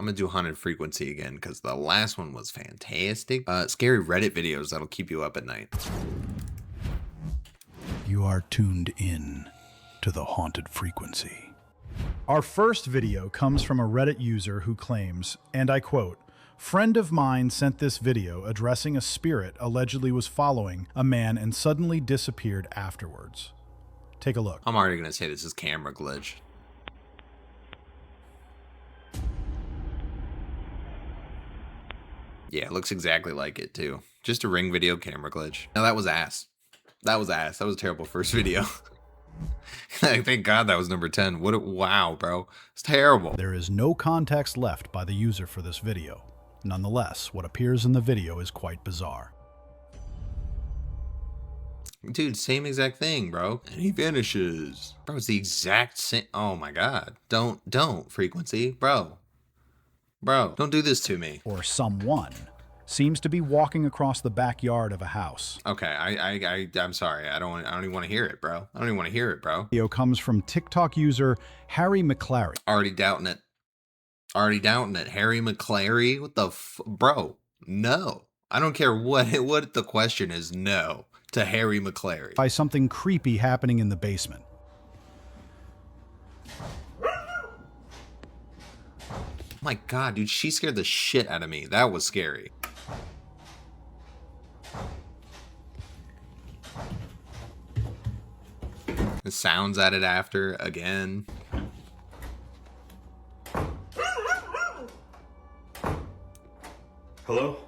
I'm gonna do haunted frequency again because the last one was fantastic. Scary Reddit videos that'll keep you up at night. You are tuned in to the haunted frequency. Our first video comes from a Reddit user who claims, and I quote, "Friend of mine sent this video addressing a spirit allegedly was following a man and suddenly disappeared afterwards." Take a look. I'm already gonna say this is camera glitch. Yeah, it looks exactly like it too. Just a Ring video camera glitch. No, that was ass. That was ass. That was a terrible first video. Thank God that was number 10. Wow, bro. It's terrible. There is no context left by the user for this video. Nonetheless, what appears in the video is quite bizarre. Dude, same exact thing, bro. And he vanishes. Bro, it's the exact same. Oh my God. Don't frequency, bro. Bro, don't do this to me. Or someone seems to be walking across the backyard of a house. Okay, I'm sorry. I don't even want to hear it, bro. I don't even want to hear it, bro. Video comes from TikTok user Harry McClary. Already doubting it. Already doubting it. Harry McClary? What the bro? No. I don't care what the question is. No to Harry McClary. By something creepy happening in the basement. My God, dude, she scared the shit out of me. That was scary. The sounds added after again. Hello?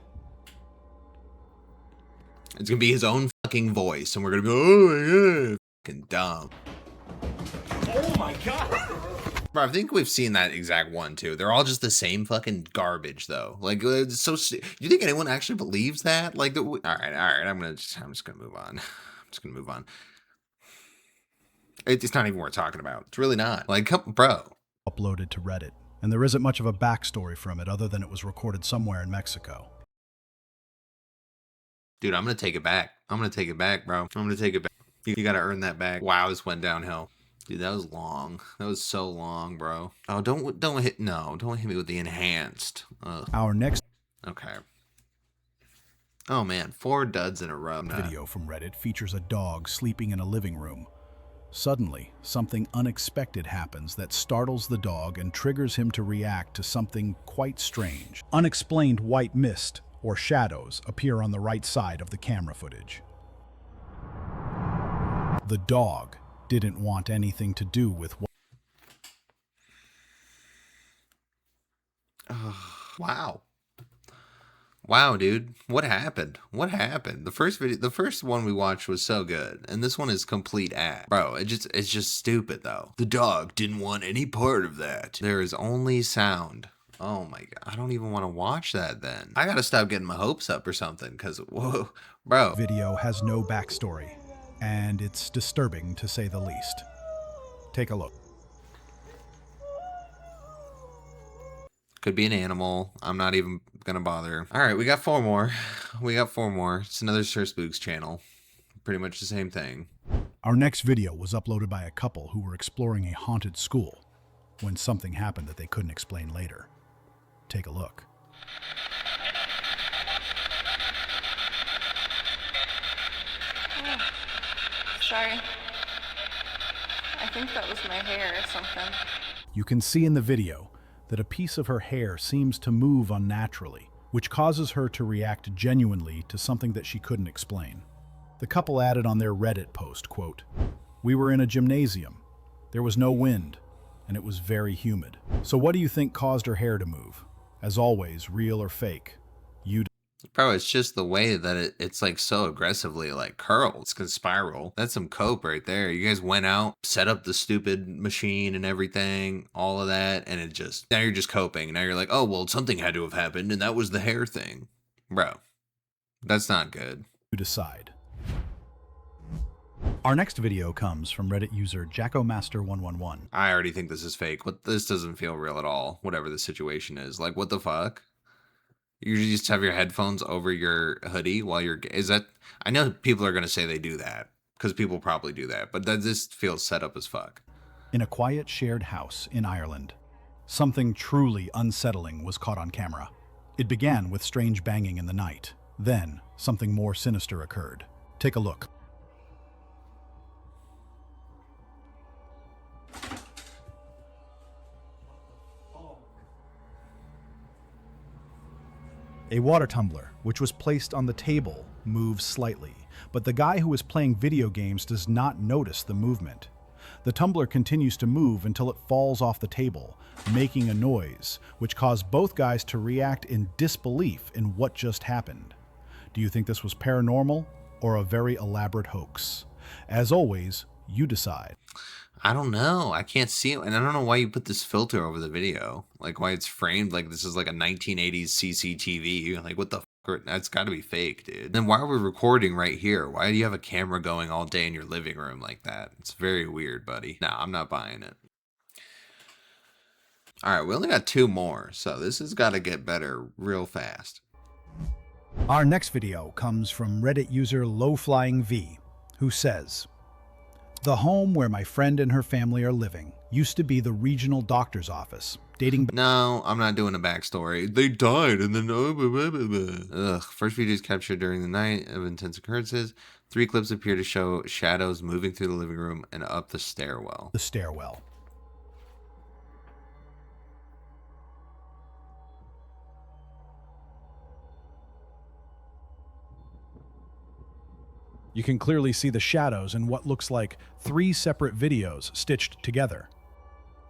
It's gonna be his own fucking voice, and we're gonna go, oh yeah, fucking dumb. Oh my God! Bro, I think we've seen that exact one too. They're all just the same fucking garbage, though. Like, it's so. You think anyone actually believes that? Like, all right. I'm just gonna move on. I'm just gonna move on. It's not even worth talking about. It's really not. Like, bro. Uploaded to Reddit, and there isn't much of a backstory from it other than it was recorded somewhere in Mexico. Dude, I'm gonna take it back. I'm gonna take it back, bro. I'm gonna take it back. You gotta earn that back. Wow, this went downhill. Dude, that was long. That was so long, bro. Oh, don't hit me with the enhanced. Ugh. Our next Okay. Oh man, 4 duds in a row. Video from Reddit features a dog sleeping in a living room. Suddenly, something unexpected happens that startles the dog and triggers him to react to something quite strange. Unexplained white mist or shadows appear on the right side of the camera footage. The dog didn't want anything to do with what. Wow. Wow, dude. What happened? What happened? The first one we watched was so good, and this one is complete ass. Bro, it's just stupid though. The dog didn't want any part of that. There is only sound. Oh my God. I don't even want to watch that then. I gotta stop getting my hopes up or something, because whoa, bro. Video has no backstory, and it's disturbing to say the least. Take a look. Could be an animal. I'm not even gonna bother. All right, we got 4 more. We got 4 more. It's another Sir Spooks channel. Pretty much the same thing. Our next video was uploaded by a couple who were exploring a haunted school when something happened that they couldn't explain later. Take a look. Oh, sorry. I think that was my hair or something. You can see in the video that a piece of her hair seems to move unnaturally, which causes her to react genuinely to something that she couldn't explain. The couple added on their Reddit post, quote, "We were in a gymnasium. There was no wind, and it was very humid. So what do you think caused her hair to move? As always, real or fake? You." Bro, it's just the way that it's like so aggressively like curled. It's gonna spiral. That's some cope right there. You guys went out, set up the stupid machine and everything, all of that, and it just, now you're just coping. Now you're like, oh, well, something had to have happened, and that was the hair thing. Bro, that's not good. You decide. Our next video comes from Reddit user JackoMaster111. I already think this is fake. This doesn't feel real at all, whatever the situation is. Like, what the fuck? You just have your headphones over your hoodie while you're, is that, I know people are going to say they do that, because people probably do that, but that just feels set up as fuck. In a quiet shared house in Ireland, Something truly unsettling was caught on camera. It began with strange banging in the night. Then, something more sinister occurred. Take a look. A water tumbler, which was placed on the table, moves slightly, but the guy who is playing video games does not notice the movement. The tumbler continues to move until it falls off the table, making a noise, which caused both guys to react in disbelief in what just happened. Do you think this was paranormal or a very elaborate hoax? As always, you decide. I don't know. I can't see it. And I don't know why you put this filter over the video. Like, why it's framed like this is like a 1980s CCTV. Like, what the fuck? That's got to be fake, dude. Then why are we recording right here? Why do you have a camera going all day in your living room like that? It's very weird, buddy. No, I'm not buying it. All right, we only got 2 more. So this has got to get better real fast. Our next video comes from Reddit user LowFlyingV, who says, "The home where my friend and her family are living used to be the regional doctor's office, dating back." No, I'm not doing a backstory. They died and then... Ugh. First video is captured during the night of intense occurrences. 3 clips appear to show shadows moving through the living room and up the stairwell. The stairwell. You can clearly see the shadows in what looks like 3 separate videos stitched together.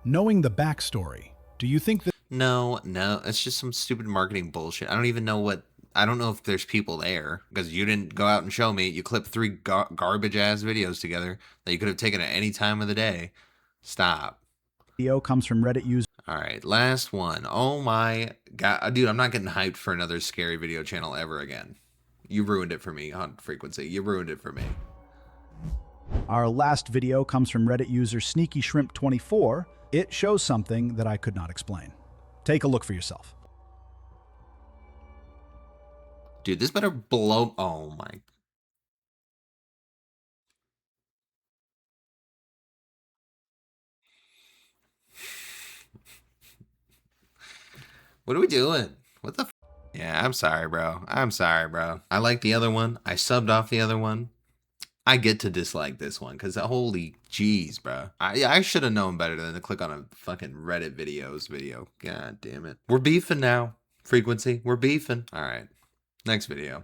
Knowing the backstory, do you think that... No, it's just some stupid marketing bullshit. I don't even know what... I don't know if there's people there, because you didn't go out and show me. You clipped 3 garbage-ass videos together that you could have taken at any time of the day. Stop. Video comes from Reddit user... All right, last one. Oh my God. Dude, I'm not getting hyped for another scary video channel ever again. You ruined it for me on Frequency. You ruined it for me. Our last video comes from Reddit user SneakyShrimp24. It shows something that I could not explain. Take a look for yourself. Dude, this better blow... Oh my... What are we doing? What the... Yeah, I'm sorry, bro. I'm sorry, bro. I like the other one. I subbed off the other one. I get to dislike this one because holy jeez, bro. I should have known better than to click on a fucking Reddit videos video. God damn it. We're beefing now. Frequency. We're beefing. All right. Next video.